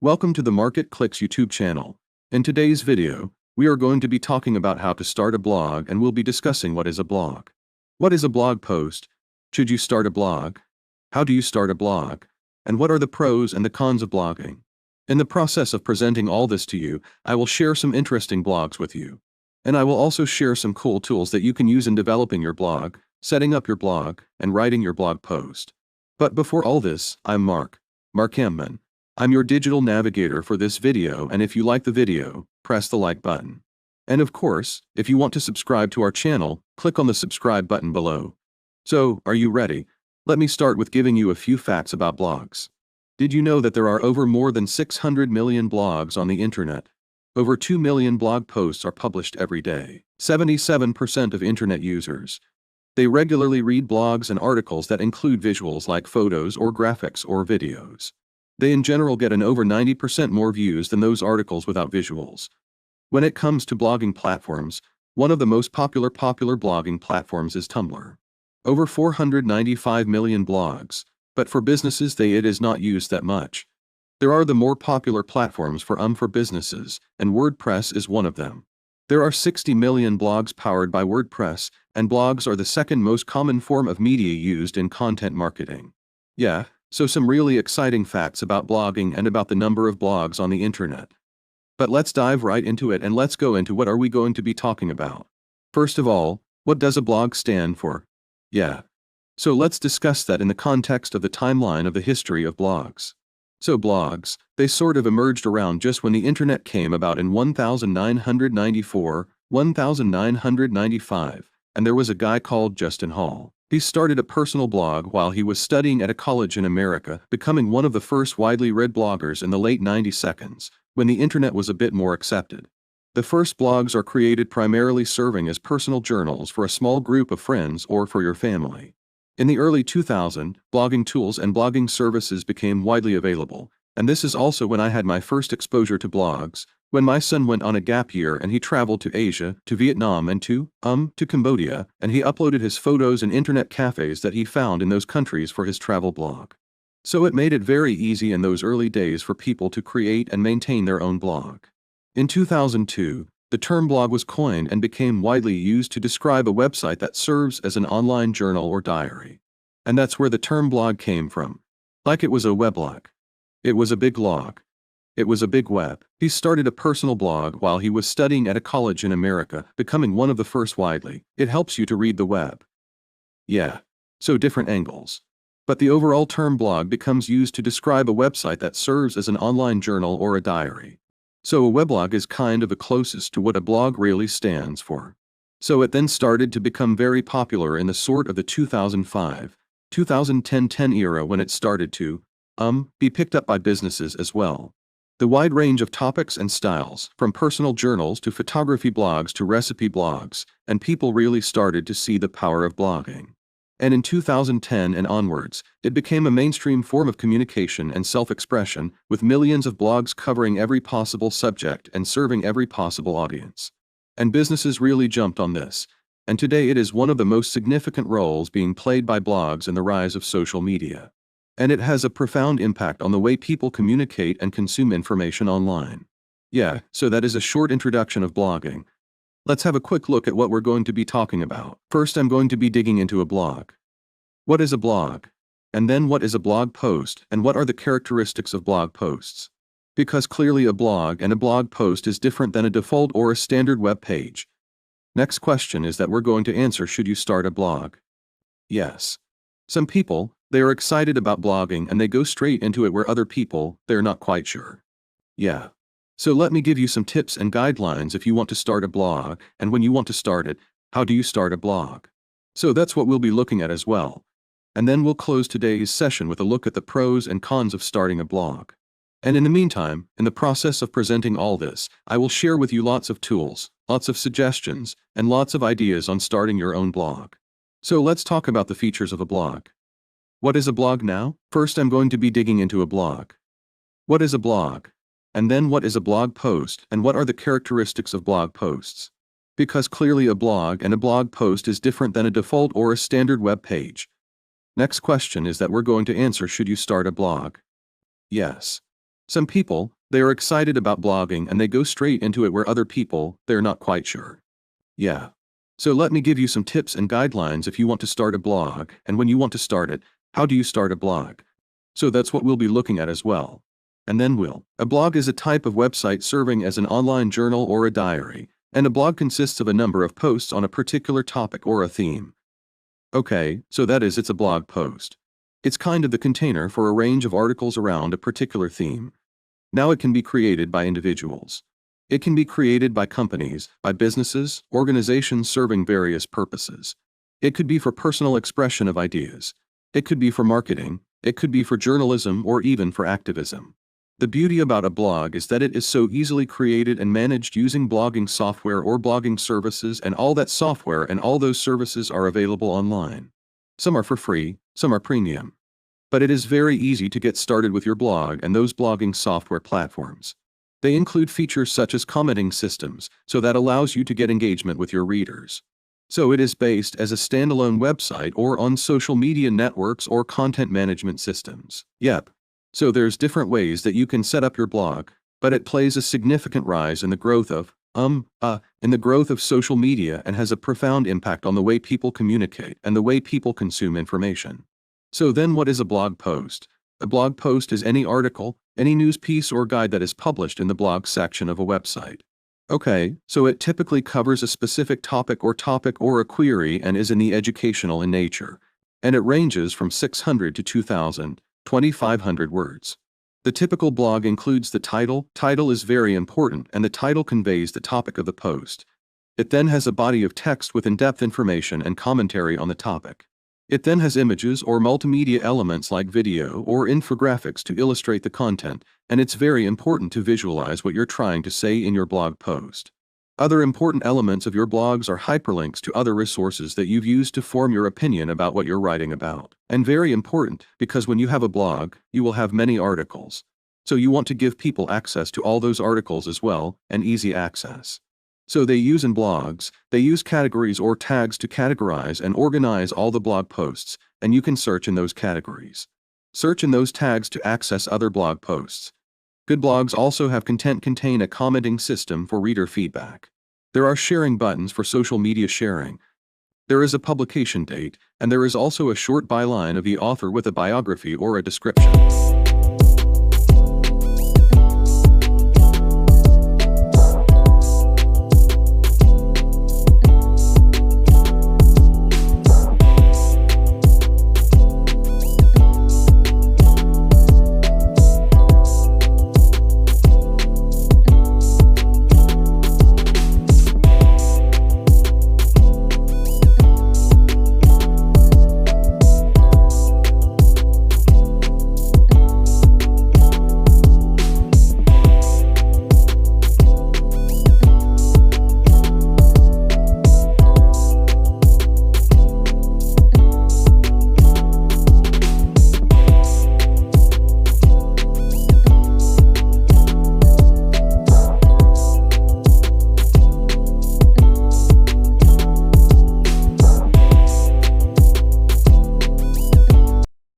Welcome to the Market Clicks YouTube channel. In today's video, we are going to be talking about how to start a blog, and we'll be discussing what is a blog. What is a blog post? Should you start a blog? How do you start a blog? And what are the pros and the cons of blogging? In the process of presenting all this to you, I will share some interesting blogs with you. And I will also share some cool tools that you can use in developing your blog, setting up your blog, and writing your blog post. But before all this, I'm Mark Hammond. I'm your digital navigator for this video, and if you like the video, press the like button. And of course, if you want to subscribe to our channel, click on the subscribe button below. So, are you ready? Let me start with giving you a few facts about blogs. Did you know that there are more than 600 million blogs on the internet? Over 2 million blog posts are published every day. 77% of internet users. They regularly read blogs and articles that include visuals like photos or graphics or videos. They in general get an over 90% more views than those articles without visuals. When it comes to blogging platforms, one of the most popular blogging platforms is Tumblr. Over 495 million blogs, but for businesses it is not used that much. There are the more popular platforms for businesses, and WordPress is one of them. There are 60 million blogs powered by WordPress, and blogs are the second most common form of media used in content marketing. Yeah. So some really exciting facts about blogging and about the number of blogs on the internet. But let's dive right into it, and let's go into what are we going to be talking about. First of all, what does a blog stand for? Yeah. So let's discuss that in the context of the timeline of the history of blogs. So blogs, they sort of emerged around just when the internet came about in 1994, 1995, and there was a guy called Justin Hall. He started a personal blog while he was studying at a college in America, becoming one of the first widely read bloggers in the late 90s, when the internet was a bit more accepted. The first blogs are created primarily serving as personal journals for a small group of friends or for your family. In the early 2000s, blogging tools and blogging services became widely available, and this is also when I had my first exposure to blogs, when my son went on a gap year and he traveled to Asia, to Vietnam, and to Cambodia, and he uploaded his photos in internet cafes that he found in those countries for his travel blog. So it made it very easy in those early days for people to create and maintain their own blog. In 2002, the term blog was coined and became widely used to describe a website that serves as an online journal or diary. And that's where the term blog came from. Like it was a weblog. It was a big log. It was a big web. He started a personal blog while he was studying at a college in America, becoming one of the first widely. It helps you to read the web. Yeah. So different angles. But the overall term blog becomes used to describe a website that serves as an online journal or a diary. So a weblog is kind of the closest to what a blog really stands for. So it then started to become very popular in the sort of the 2005, 2010 era when it started to be picked up by businesses as well. The wide range of topics and styles, from personal journals to photography blogs to recipe blogs, and people really started to see the power of blogging. And in 2010 and onwards, it became a mainstream form of communication and self-expression, with millions of blogs covering every possible subject and serving every possible audience. And businesses really jumped on this, and today it is one of the most significant roles being played by blogs in the rise of social media. And it has a profound impact on the way people communicate and consume information online. Yeah, so that is a short introduction of blogging. Let's have a quick look at what we're going to be talking about. First, I'm going to be digging into a blog. What is a blog? And then what is a blog post, and what are the characteristics of blog posts? Because clearly a blog and a blog post is different than a default or a standard web page. Next question is that we're going to answer: should you start a blog? Yes. Some people, they are excited about blogging and they go straight into it, where other people, they're not quite sure. Yeah. So let me give you some tips and guidelines if you want to start a blog, and when you want to start it, how do you start a blog? So that's what we'll be looking at as well. And then we'll close today's session with a look at the pros and cons of starting a blog. And in the meantime, in the process of presenting all this, I will share with you lots of tools, lots of suggestions, and lots of ideas on starting your own blog. So let's talk about the features of a blog. What is a blog now? First, I'm going to be digging into a blog. What is a blog? And then what is a blog post, and what are the characteristics of blog posts? Because clearly a blog and a blog post is different than a default or a standard web page. Next question is that we're going to answer: should you start a blog? Yes. Some people, they are excited about blogging and they go straight into it, where other people, they're not quite sure. Yeah. So let me give you some tips and guidelines if you want to start a blog, and when you want to start it, how do you start a blog? So that's what we'll be looking at as well. And then a blog is a type of website serving as an online journal or a diary, and a blog consists of a number of posts on a particular topic or a theme. Okay, so it's a blog post. It's kind of the container for a range of articles around a particular theme. Now it can be created by individuals. It can be created by companies, by businesses, organizations serving various purposes. It could be for personal expression of ideas. It could be for marketing. It could be for journalism or even for activism. The beauty about a blog is that it is so easily created and managed using blogging software or blogging services, and all that software and all those services are available online. Some are for free, some are premium. But it is very easy to get started with your blog and those blogging software platforms. They include features such as commenting systems, so that allows you to get engagement with your readers. So it is based as a standalone website or on social media networks or content management systems. Yep. So there's different ways that you can set up your blog, but it plays a significant rise in the growth of social media, and has a profound impact on the way people communicate and the way people consume information. So then, what is a blog post? A blog post is any article, any news piece or guide that is published in the blog section of a website. Okay, so it typically covers a specific topic or a query and is in the educational in nature. And it ranges from 600 to 2,000, 2,500 words. The typical blog includes the title. Title is very important, and the title conveys the topic of the post. It then has a body of text with in-depth information and commentary on the topic. It then has images or multimedia elements like video or infographics to illustrate the content, and it's very important to visualize what you're trying to say in your blog post. Other important elements of your blogs are hyperlinks to other resources that you've used to form your opinion about what you're writing about. And very important, because when you have a blog, you will have many articles. So you want to give people access to all those articles as well, and easy access. So they use categories or tags to categorize and organize all the blog posts, and you can search in those categories. Search in those tags to access other blog posts. Good blogs also have contain a commenting system for reader feedback. There are sharing buttons for social media sharing. There is a publication date, and there is also a short byline of the author with a biography or a description.